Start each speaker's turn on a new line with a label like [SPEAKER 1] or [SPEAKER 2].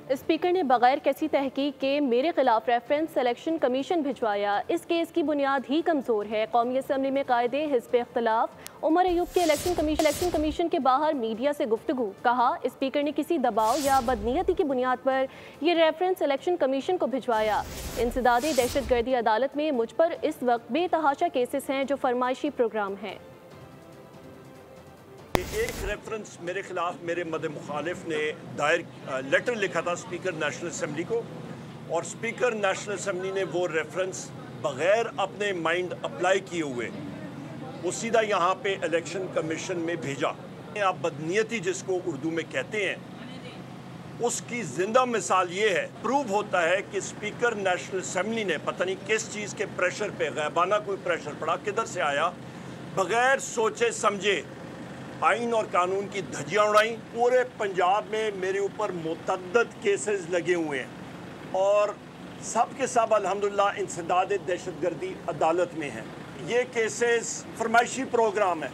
[SPEAKER 1] Speaker نے بغیر کسی تحقیق کے میرے خلاف ریفرنس الیکشن کمیشن بھجوایا۔ اس کیس کی بنیاد ہی کمزور ہے۔ قومی اسمبلی میں قائد حزب اختلاف عمر ایوب کے الیکشن کمیشن کے باہر میڈیا سے گفتگو، کہا اسپیکر نے کسی دباؤ یا بدنیتی کی بنیاد پر یہ ریفرنس الیکشن کمیشن کو بھجوایا۔ انسداد دہشت گردی عدالت میں مجھ پر اس وقت بے تحاشا کیسز ہیں جو فرمائشی پروگرام ہیں۔
[SPEAKER 2] ایک ریفرنس میرے خلاف میرے مد مخالف نے دائر لیٹر لکھا تھا اسپیکر نیشنل اسمبلی کو، اور اسپیکر نیشنل اسمبلی نے وہ ریفرنس بغیر اپنے مائنڈ اپلائی کیے ہوئے وہ سیدھا یہاں پہ الیکشن کمیشن میں بھیجا۔ آپ بدنیتی جس کو اردو میں کہتے ہیں، اس کی زندہ مثال یہ ہے، پروو ہوتا ہے کہ اسپیکر نیشنل اسمبلی نے پتہ نہیں کس چیز کے پریشر پہ، غیبانہ کوئی پریشر پڑا، کدھر سے آیا، بغیر سوچے سمجھے آئین اور قانون کی دھجیاں اڑائیں۔ پورے پنجاب میں میرے اوپر متعدد کیسز لگے ہوئے ہیں اور سب کے سب الحمدللہ انسداد دہشت گردی عدالت میں ہیں۔ یہ کیسز فرمائشی پروگرام ہے۔